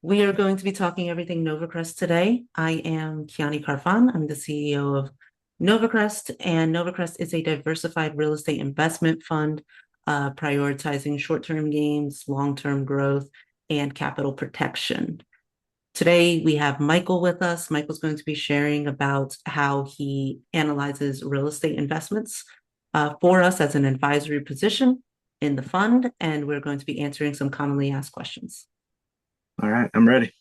We are going to be talking everything Novacrest today. I am Kiani Carfan. I'm the CEO of Novacrest, and Novacrest is a diversified real estate investment fund prioritizing short-term gains, long-term growth, and capital protection. Today, we have Michael with us. Michael's going to be sharing about how he analyzes real estate investments for us as an advisory position in the fund, and we're going to be answering some commonly asked questions. All right, I'm ready.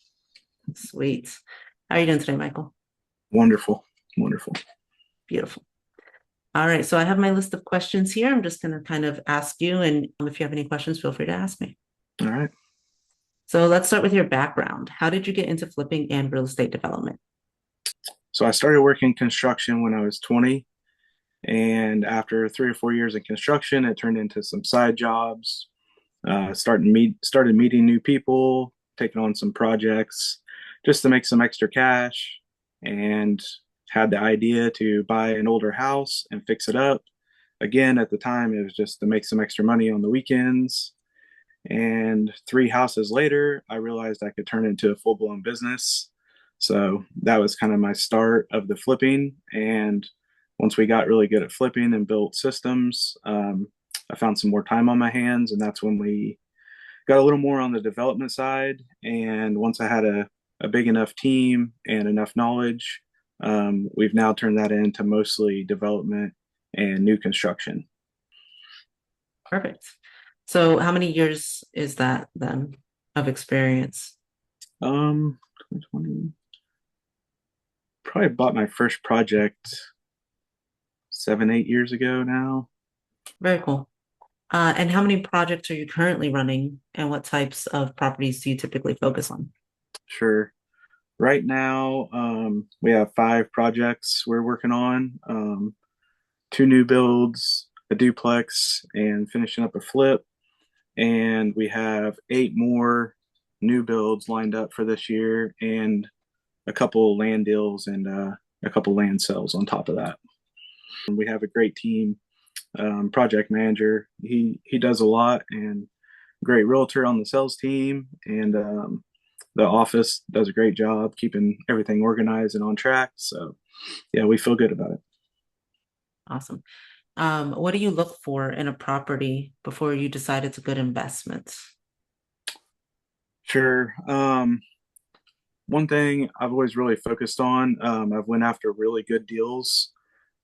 Sweet. How are you doing today, Michael? Wonderful. Wonderful. Beautiful. All right. So I have my list of questions here. I'm just going to kind of ask you, and if you have any questions, feel free to ask me. All right. So let's start with your background. How did you get into flipping and real estate development? So I started working construction when I was 20. And after 3 or 4 years in construction, it turned into some side jobs. Started meeting new people, taking on some projects just to make some extra cash, and had the idea to buy an older house and fix it up. Again, at the time, it was just to make some extra money on the weekends. And 3 houses later, I realized I could turn it into a full blown business. So that was kind of my start of the flipping. And once we got really good at flipping and built systems, I found some more time on my hands. And that's when we got a little more on the development side. And once I had a big enough team and enough knowledge, we've now turned that into mostly development and new construction. Perfect. So how many years is that then of experience? 2020, probably bought my first project 7, 8 years ago now. Very cool. And how many projects are you currently running, and what types of properties do you typically focus on? Sure. Right now, we have 5 projects we're working on, 2 new builds, a duplex, and finishing up a flip. And we have 8 more new builds lined up for this year, and a couple land deals and a couple land sales on top of that. We have a great team, project manager. He does a lot, and great realtor on the sales team, and the office does a great job keeping everything organized and on track. So yeah, we feel good about it. Awesome. What do you look for in a property before you decide it's a good investment? Sure. One thing I've always really focused on, I've went after really good deals.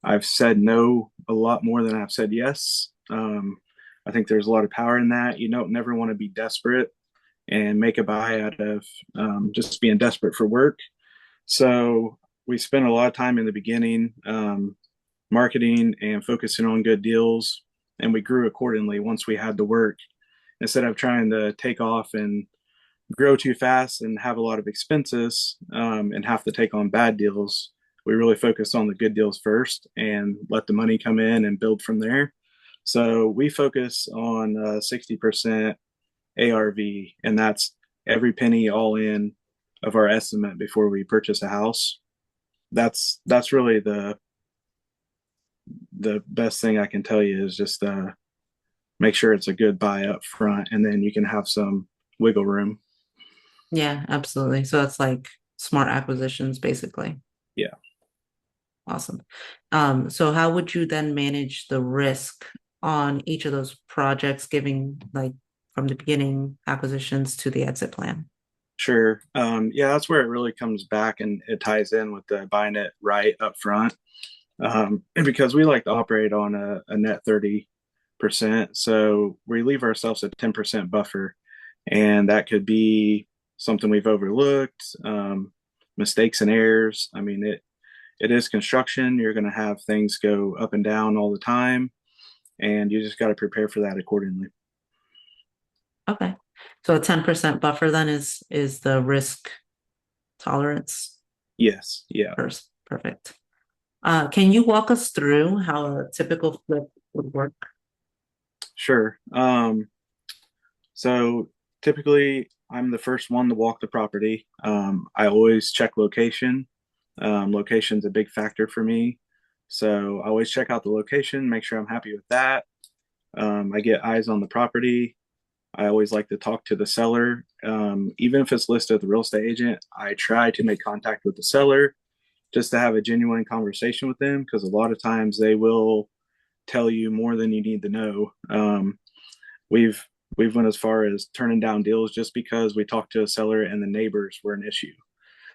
I've said no a lot more than I've said yes. I think there's a lot of power in that. You don't never want to be desperate and make a buy out of just being desperate for work. So we spent a lot of time in the beginning marketing and focusing on good deals, and we grew accordingly once we had the work. Instead of trying to take off and grow too fast and have a lot of expenses and have to take on bad deals, we really focused on the good deals first and let the money come in and build from there. So we focus on 60% ARV, and that's every penny all in of our estimate before we purchase a house. That's really the best thing I can tell you is just make sure it's a good buy up front, and then you can have some wiggle room. Yeah, absolutely. So it's like smart acquisitions, basically. Yeah, Awesome. So how would you then manage the risk on each of those projects, giving like from the beginning acquisitions to the exit plan? sure. Yeah, that's where it really comes back and it ties in with the buying it right up front. And because we like to operate on a net 30%, so we leave ourselves a 10% buffer, and that could be something we've overlooked, mistakes and errors. I mean, it is construction. You're going to have things go up and down all the time, and you just got to prepare for that accordingly. Okay. So a 10% buffer then is the risk tolerance Yes, yeah, first. Perfect. Can you walk us through how a typical flip would work? sure. So typically, I'm the first one to walk the property. I always check location. Location's a big factor for me. So I always check out the location, make sure I'm happy with that. I get eyes on the property. I always like to talk to the seller. Even if it's listed with the real estate agent, I try to make contact with the seller just to have a genuine conversation with them because a lot of times they will tell you more than you need to know. We've we've went as far as turning down deals just because we talked to a seller and the neighbors were an issue.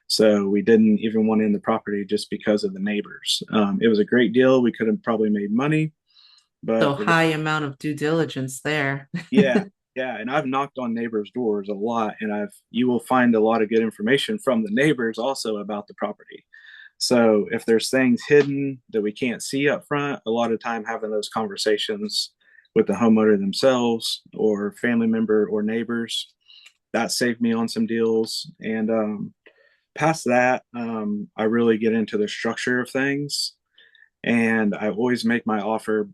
So we didn't even want in the property just because of the neighbors. It was a great deal. We could have probably made money, So but high amount of due diligence there. yeah, yeah. And I've knocked on neighbors' doors a lot, and you will find a lot of good information from the neighbors also about the property. So if there's things hidden that we can't see up front, a lot of time having those conversations with the homeowner themselves or family member or neighbors, that saved me on some deals. And past that, I really get into the structure of things. And I always make my offer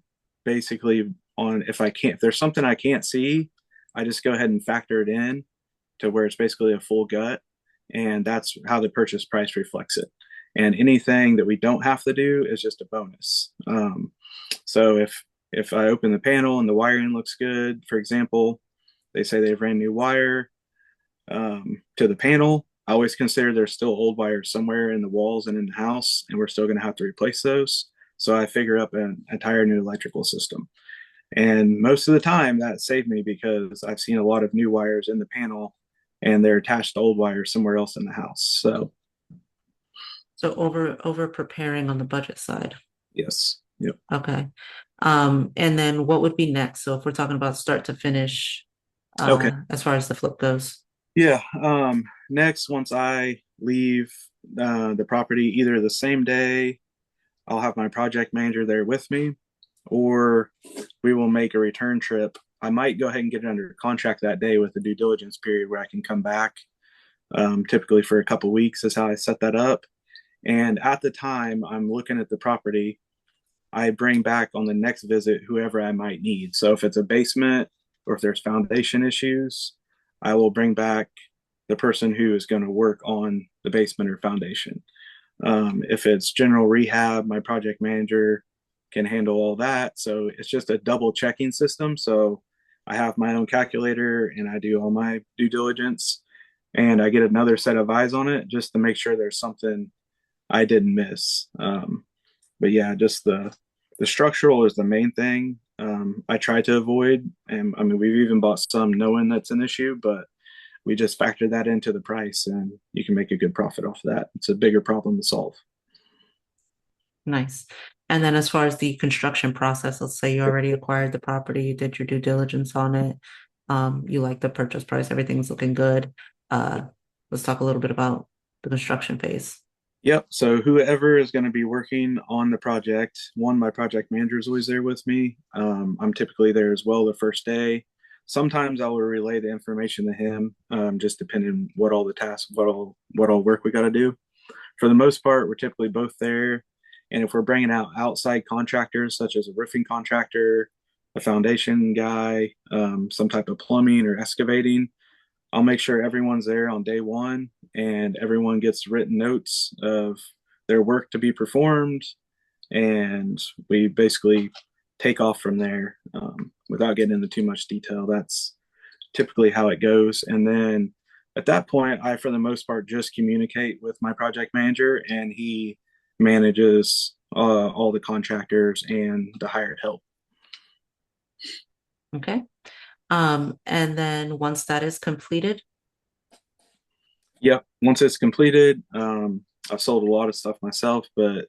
basically on if there's something I can't see, I just go ahead and factor it in to where it's basically a full gut. And that's how the purchase price reflects it. And anything that we don't have to do is just a bonus. So if I open the panel and the wiring looks good, for example, they say they've ran new wire to the panel. I always consider there's still old wires somewhere in the walls and in the house, and we're still going to have to replace those. So I figure up an entire new electrical system. And most of the time that saved me because I've seen a lot of new wires in the panel and they're attached to old wires somewhere else in the house. So So over preparing on the budget side. yes. Yep. Okay. And then what would be next? So if we're talking about start to finish, Okay. as far as the flip goes. Yeah. Next, once I leave the property, either the same day, I'll have my project manager there with me, or we will make a return trip. I might go ahead and get it under contract that day with the due diligence period where I can come back. Typically for a couple weeks is how I set that up. And at the time I'm looking at the property, I bring back on the next visit whoever I might need. So if it's a basement or if there's foundation issues, I will bring back the person who is going to work on the basement or foundation. If it's general rehab, my project manager can handle all that. So it's just a double checking system. So I have my own calculator and I do all my due diligence and I get another set of eyes on it just to make sure there's something I didn't miss. But yeah, just the structural is the main thing. I try to avoid, and I mean we've even bought some knowing that's an issue, but we just factor that into the price, and you can make a good profit off of that. It's a bigger problem to solve. Nice. And then as far as the construction process, let's say you already acquired the property, you did your due diligence on it, you like the purchase price, everything's looking good. Uh, let's talk a little bit about the construction phase. Yep. So whoever is going to be working on the project, one, my project manager is always there with me. I'm typically there as well the first day. Sometimes I will relay the information to him, just depending what all the tasks, what all work we got to do. For the most part, we're typically both there. And if we're bringing out outside contractors, such as a roofing contractor, a foundation guy, some type of plumbing or excavating, I'll make sure everyone's there on day one and everyone gets written notes of their work to be performed. And we basically take off from there without getting into too much detail. That's typically how it goes. And then at that point, I, for the most part, just communicate with my project manager and he manages all the contractors and the hired help. Okay. And then once that is completed, Yep. Once it's completed, I've sold a lot of stuff myself, but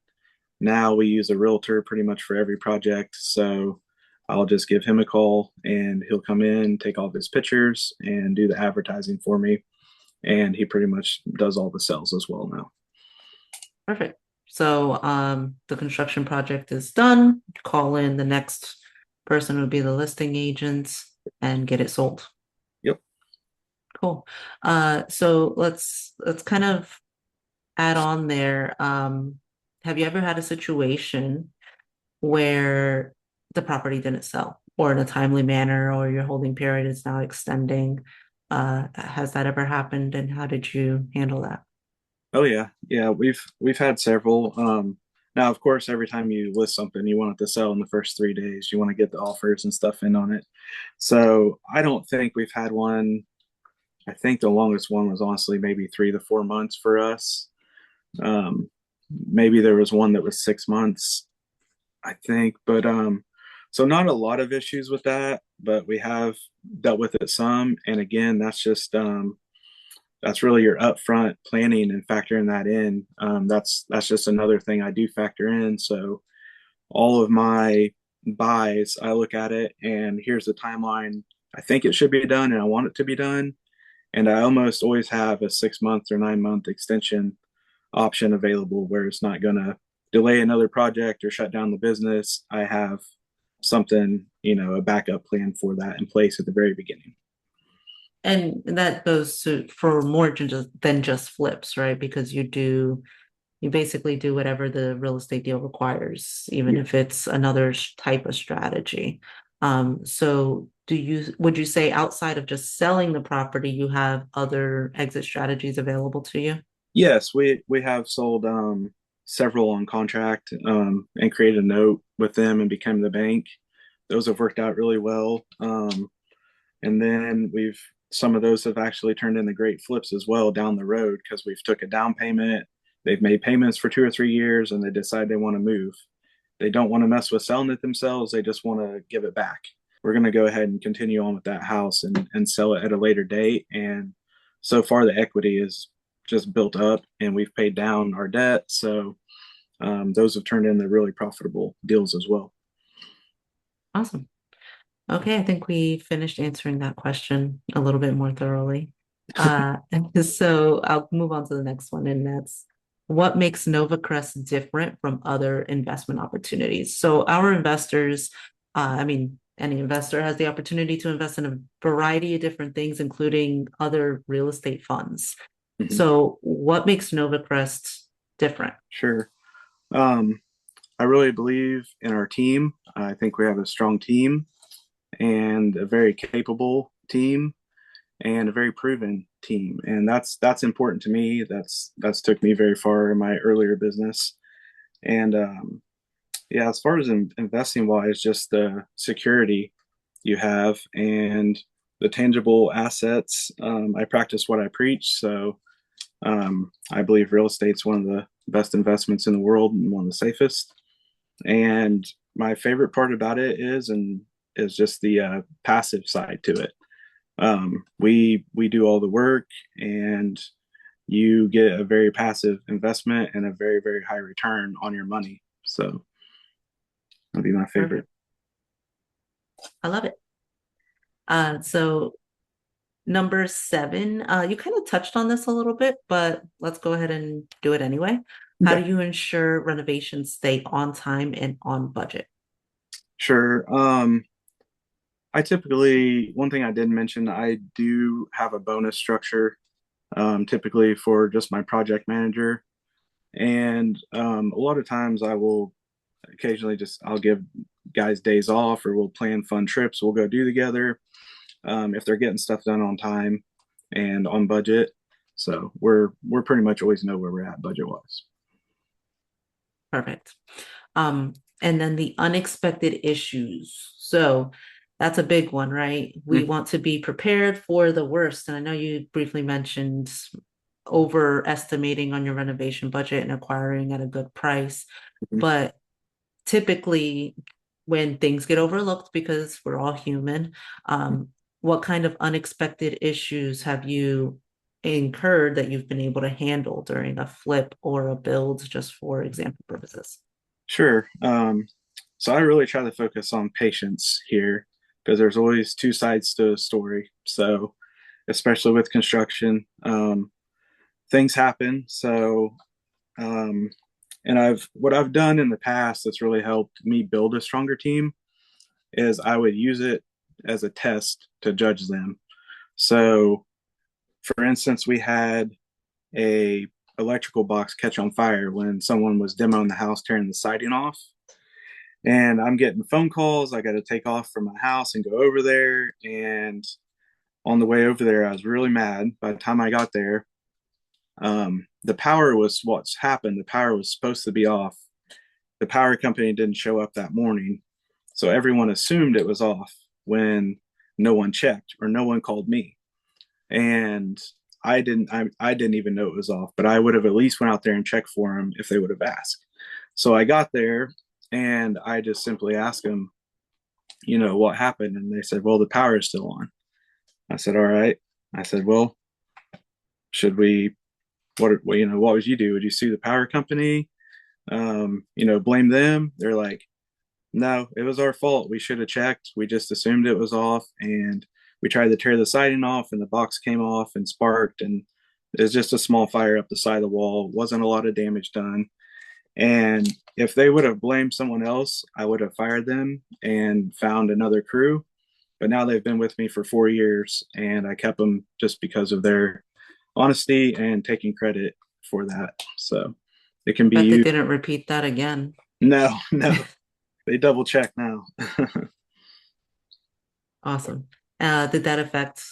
now we use a realtor pretty much for every project. So I'll just give him a call and he'll come in, take all of his pictures, and do the advertising for me. And he pretty much does all the sales as well now. perfect. So the construction project is done. Call in the next person would be the listing agents and get it sold. Yep. Cool. So let's kind of add on there. Have you ever had a situation where the property didn't sell or in a timely manner or your holding period is now extending? Has that ever happened and how did you handle that? Oh yeah. Yeah. We've had several. Now, of course, every time you list something, you want it to sell in the first 3 days. You want to get the offers and stuff in on it. So I don't think we've had one. I think the longest one was honestly maybe 3 to 4 months for us. Um, Maybe there was one that was 6 months, I think. But so not a lot of issues with that, but we have dealt with it some. And again, that's really your upfront planning and factoring that in. That's just another thing I do factor in. So all of my buys, I look at it and here's the timeline. I think it should be done and I want it to be done. And I almost always have a 6 month or 9 month extension option available where it's not going to delay another project or shut down the business. I have something, a backup plan for that in place at the very beginning. And that goes to for more than just flips, right? Because you basically do whatever the real estate deal requires, even Yeah. if it's another type of strategy. So would you say outside of just selling the property, you have other exit strategies available to you? Yes, we have sold several on contract and created a note with them and become the bank. Those have worked out really well. And then we've some of those have actually turned into great flips as well down the road because we've took a down payment. They've made payments for 2 or 3 years and they decide they want to move. They don't want to mess with selling it themselves. They just want to give it back. We're going to go ahead and continue on with that house and sell it at a later date. And so far, the equity is just built up and we've paid down our debt. So those have turned into really profitable deals as well. Awesome. Okay, I think we finished answering that question a little bit more thoroughly. And so I'll move on to the next one, and that's what makes Novacrest different from other investment opportunities. So our investors, I mean, any investor has the opportunity to invest in a variety of different things, including other real estate funds. Mm-hmm. So what makes Novacrest different? Sure. Um, I really believe in our team. I think we have a strong team and a very capable team and a very proven team, and that's important to me. That's took me very far in my earlier business. And yeah, as far as investing wise, just the security you have and the tangible assets. I practice what I preach, so I believe real estate's one of the best investments in the world and one of the safest. And my favorite part about it is just the passive side to it. We do all the work, and you get a very passive investment and a very very high return on your money. So that'd be my favorite. Perfect. I love it. So number seven, you kind of touched on this a little bit, but let's go ahead and do it anyway. How Okay, do you ensure renovations stay on time and on budget? sure. I typically one thing I did mention, I do have a bonus structure, typically for just my project manager, and a lot of times I will occasionally just I'll give guys days off or we'll plan fun trips we'll go do together if they're getting stuff done on time and on budget. So we're pretty much always know where we're at budget wise. Perfect. Um, and then the unexpected issues. So that's a big one, right? We Mm-hmm. want to be prepared for the worst. And I know you briefly mentioned overestimating on your renovation budget and acquiring at a good price, but typically when things get overlooked because we're all human, what kind of unexpected issues have you incurred that you've been able to handle during a flip or a build, just for example purposes? Sure. So I really try to focus on patience here because there's always two sides to a story. So especially with construction, things happen. So um, and what I've done in the past that's really helped me build a stronger team is I would use it as a test to judge them. So for instance, we had a electrical box catch on fire when someone was demoing the house, tearing the siding off. And I'm getting phone calls. I got to take off from my house and go over there. And on the way over there, I was really mad. By the time I got there, the power was what's happened. The power was supposed to be off the power company didn't show up that morning. So everyone assumed it was off when no one checked or no one called me. And I didn't even know it was off, but I would have at least went out there and checked for them if they would have asked. So I got there and I just simply asked them, what happened? And they said, well, the power is still on. I said, all right. I said, well, should we, what would you do? Would you sue the power company? Blame them? They're like, no, it was our fault. We should have checked. We just assumed it was off, and we tried to tear the siding off, and the box came off and sparked, and it was just a small fire up the side of the wall. Wasn't a lot of damage done. And if they would have blamed someone else, I would have fired them and found another crew. But now they've been with me for 4 years, and I kept them just because of their honesty and taking credit for that. So it can be Bet they used. didn't repeat that again. No, no, they double check now. Awesome. Did that affect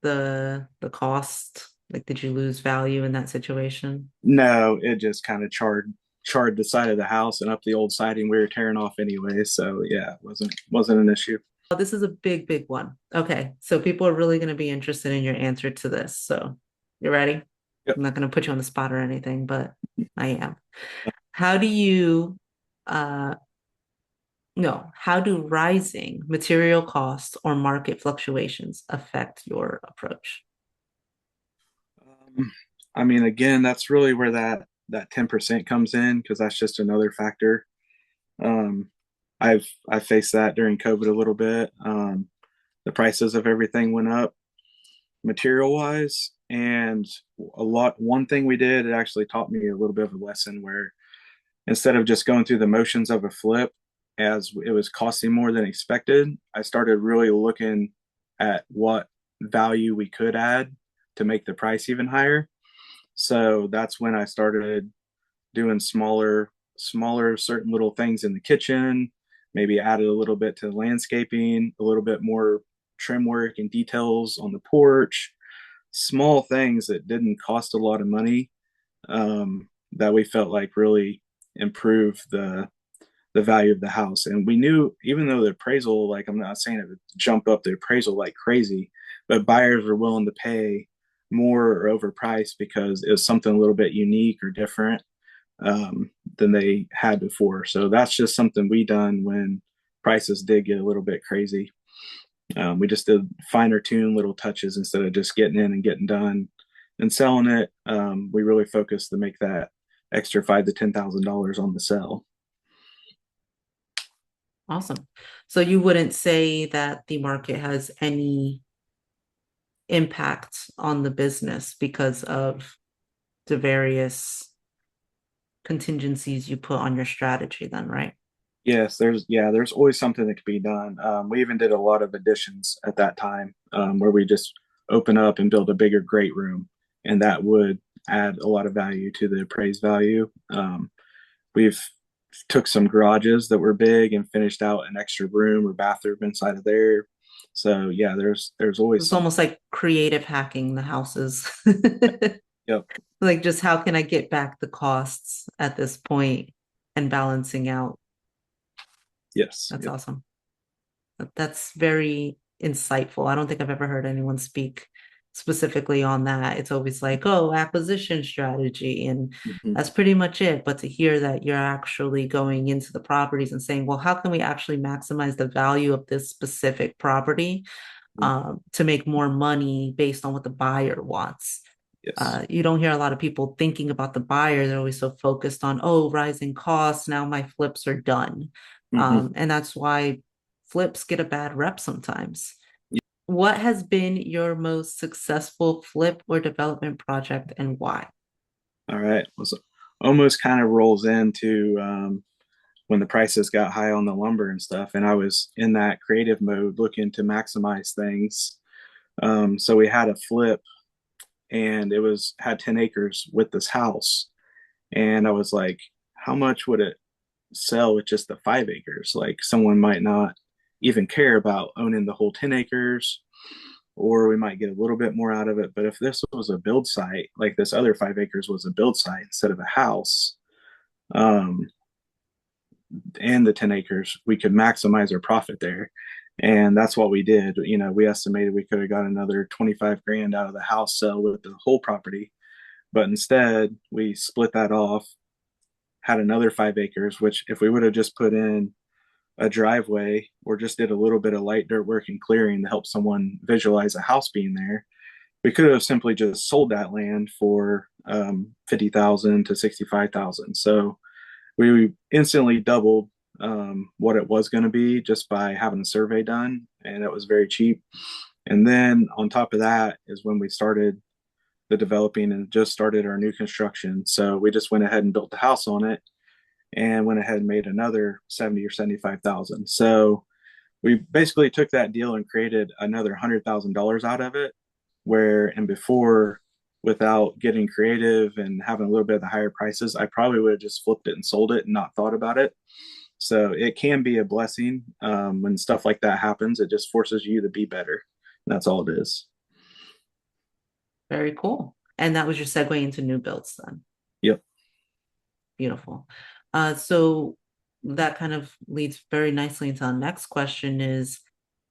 the cost? Like, did you lose value in that situation? No, it just kind of charred the side of the house and up the old siding we were tearing off anyway. So yeah, it wasn't an issue. Oh, this is a big, big one. Okay, so people are really going to be interested in your answer to this. So, you ready? Yep. I'm not going to put you on the spot or anything, but I am. How do you uh no, how do rising material costs or market fluctuations affect your approach? I mean, again, that's really where that 10% comes in because that's just another factor. Um, I faced that during COVID a little bit. The prices of everything went up material wise, and one thing we did, it actually taught me a little bit of a lesson where instead of just going through the motions of a flip as it was costing more than expected, I started really looking at what value we could add to make the price even higher. So that's when I started doing smaller certain little things in the kitchen, maybe added a little bit to the landscaping, a little bit more trim work and details on the porch, small things that didn't cost a lot of money, that we felt like really improved the value of the house. And we knew, even though the appraisal, like I'm not saying it would jump up the appraisal like crazy, but buyers were willing to pay more or overpriced because it was something a little bit unique or different, than they had before. So that's just something we done when prices did get a little bit crazy. We just did finer tune little touches instead of just getting in and getting done and selling it. We really focused to make that extra $5,000 to $10,000 on the sell. Awesome. So you wouldn't say that the market has any impact on the business because of the various contingencies you put on your strategy then, right? Yes, there's always something that could be done. We even did a lot of additions at that time, where we just open up and build a bigger great room, and that would add a lot of value to the appraised value. We've took some garages that were big and finished out an extra room or bathroom inside of there. So yeah, there's always It's something. almost like creative hacking the houses. Yep. Like, just how can I get back the costs at this point and balancing out? Yes. That's Yep. awesome. That's very insightful. I don't think I've ever heard anyone speak specifically on that. It's always like, oh, acquisition strategy, and Mhm. that's pretty much it. But to hear that you're actually going into the properties and saying, well, how can we actually maximize the value of this specific property, to make more money based on what the buyer wants? Yes. You don't hear a lot of people thinking about the buyer. They're always so focused on, oh, rising costs. Now my flips are done. Hmm. And that's why flips get a bad rep sometimes. What has been your most successful flip or development project and why? All right. Was almost kind of rolls into, when the prices got high on the lumber and stuff, and I was in that creative mode looking to maximize things. So we had a flip, and it was had 10 acres with this house, and I was like, how much would it sell with just the 5 acres? Like someone might not even care about owning the whole 10 acres, or we might get a little bit more out of it. But if this was a build site, like this other 5 acres was a build site instead of a house, um, and the 10 acres, we could maximize our profit there. And that's what we did. We estimated we could have got another 25 grand out of the house sale with the whole property. But instead, we split that off, had another 5 acres, which if we would have just put in a driveway or just did a little bit of light dirt work and clearing to help someone visualize a house being there, we could have simply just sold that land for 50,000 to 65,000. So we instantly doubled what it was going to be just by having a survey done, and it was very cheap. And then on top of that is when we started the developing and just started our new construction. So we just went ahead and built the house on it and went ahead and made another 70 or 75,000. So we basically took that deal and created another $100,000 out of it. Where and before, without getting creative and having a little bit of the higher prices, I probably would have just flipped it and sold it and not thought about it. So it can be a blessing when stuff like that happens. It just forces you to be better. That's all it is. Very cool. And that was your segue into new builds then. Yep. Beautiful. So that kind of leads very nicely into our next question is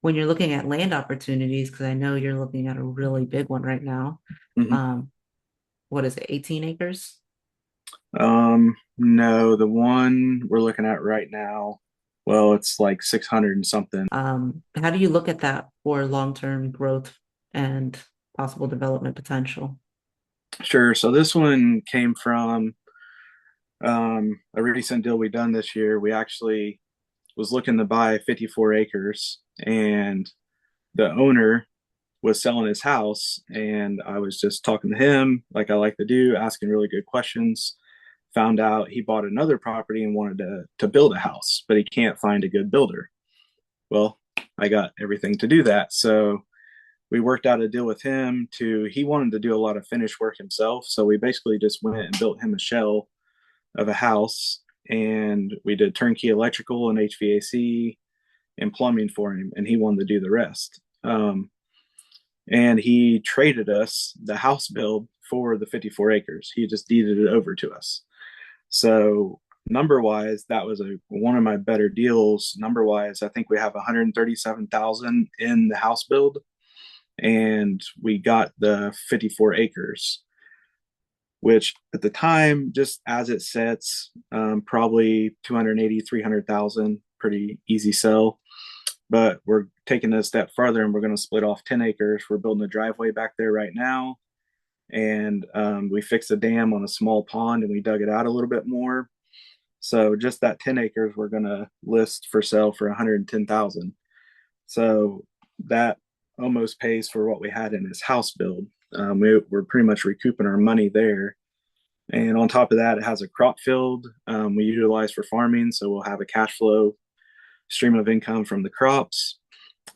when you're looking at land opportunities, because I know you're looking at a really big one right now. Mm-hmm. Um, what is it, 18 acres? No, the one we're looking at right now, well, it's like 600 and something. How do you look at that for long-term growth and possible development potential? Sure. So this one came from a recent deal we done this year. We actually was looking to buy 54 acres, and the owner was selling his house, and I was just talking to him like I like to do, asking really good questions. Found out he bought another property and wanted to build a house, but he can't find a good builder. Well, I got everything to do that. So we worked out a deal with him to he wanted to do a lot of finish work himself. So we basically just went and built him a shell of a house, and we did turnkey electrical and HVAC and plumbing for him, and he wanted to do the rest. And he traded us the house build for the 54 acres. He just deeded it over to us. So number wise, that was one of my better deals. Number wise, I think we have 137,000 in the house build, and we got the 54 acres, which at the time, just as it sets, probably 280, 300,000, pretty easy sell. But we're taking it a step farther and we're going to split off 10 acres. We're building a driveway back there right now. And we fixed a dam on a small pond and we dug it out a little bit more. So just that 10 acres, we're going to list for sale for 110,000. So that almost pays for what we had in his house build. We're pretty much recouping our money there. And on top of that, it has a crop field we utilize for farming. So we'll have a cash flow stream of income from the crops.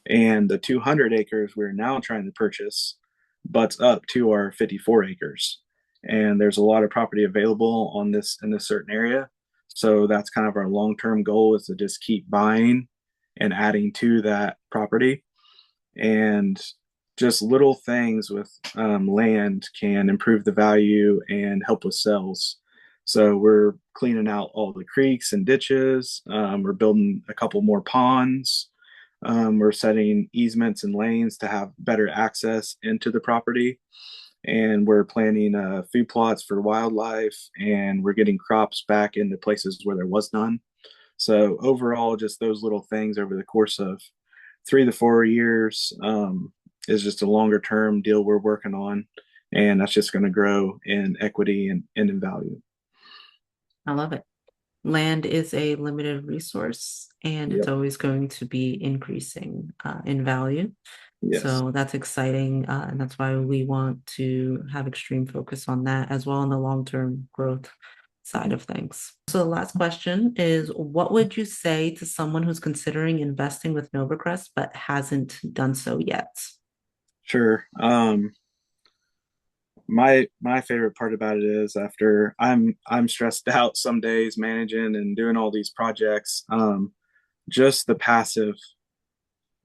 And the 200 acres we're now trying to purchase butts up to our 54 acres. And there's a lot of property available on this in this certain area. So that's kind of our long-term goal is to just keep buying and adding to that property. And just little things with land can improve the value and help with sales. So we're cleaning out all the creeks and ditches. We're building a couple more ponds. We're setting easements and lanes to have better access into the property. And we're planting food plots for wildlife, and we're getting crops back into places where there was none. So overall, just those little things over the course of 3 to 4 years is just a longer term deal we're working on. And that's just going to grow in equity and in value. I love it. Land is a limited resource and it's Yep. always going to be increasing in value. Yes. So that's exciting. And that's why we want to have extreme focus on that as well in the long-term growth side of things. So the last question is, what would you say to someone who's considering investing with Novacrest but hasn't done so yet? Sure. My favorite part about it is after I'm stressed out some days managing and doing all these projects, just the passive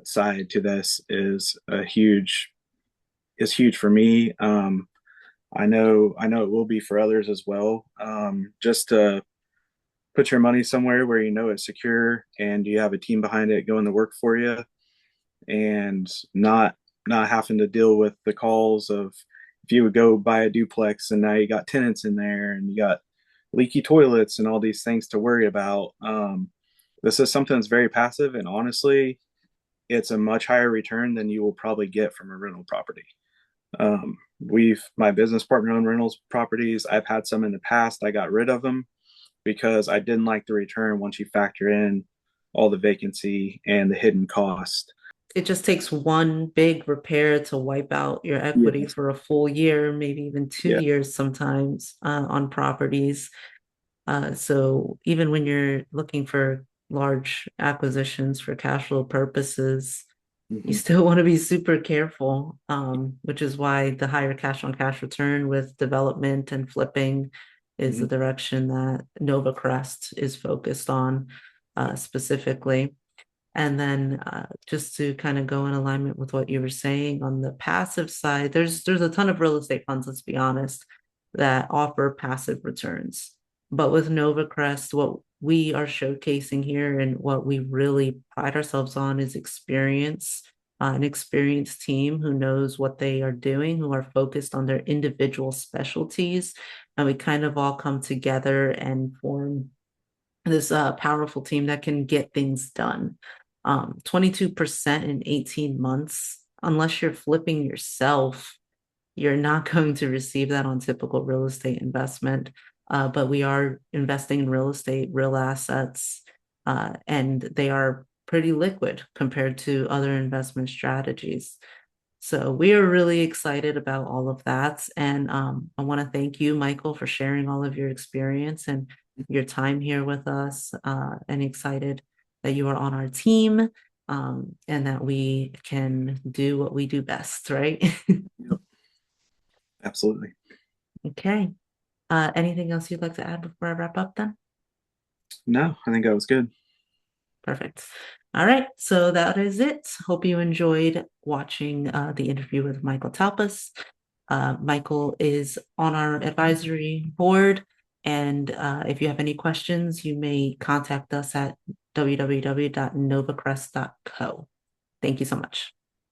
side to this is huge for me. I know it will be for others as well. Just to put your money somewhere where you know it's secure and you have a team behind it going to work for you, and not having to deal with the calls of if you would go buy a duplex and now you got tenants in there and you got leaky toilets and all these things to worry about. This is something that's very passive, and honestly, it's a much higher return than you will probably get from a rental property. My business partner owned rentals properties. I've had some in the past. I got rid of them because I didn't like the return once you factor in all the vacancy and the hidden cost. It just takes one big repair to wipe out your equity Yeah, for a full year, maybe even two yeah, years sometimes on properties. So even when you're looking for large acquisitions for cash flow purposes, you mm-hmm. still want to be super careful, which is why the higher cash on cash return with development and flipping is Mm-hmm. the direction that Novacrest is focused on specifically. And then just to kind of go in alignment with what you were saying on the passive side, there's a ton of real estate funds, let's be honest, that offer passive returns. But with Novacrest, what we are showcasing here and what we really pride ourselves on is experience, an experienced team who knows what they are doing, who are focused on their individual specialties. And we kind of all come together and form this powerful team that can get things done. 22% in 18 months, unless you're flipping yourself, you're not going to receive that on typical real estate investment. But we are investing in real estate, real assets, and they are pretty liquid compared to other investment strategies. So we are really excited about all of that. And I want to thank you, Michael, for sharing all of your experience and your time here with us, and excited that you are on our team, and that we can do what we do best, right? Yep, absolutely. Okay. Anything else you'd like to add before I wrap up then? No, I think that was good. Perfect. All right. So that is it. Hope you enjoyed watching the interview with Michael Talpas. Michael is on our advisory board. And if you have any questions, you may contact us at www.novacrest.co. Thank you so much.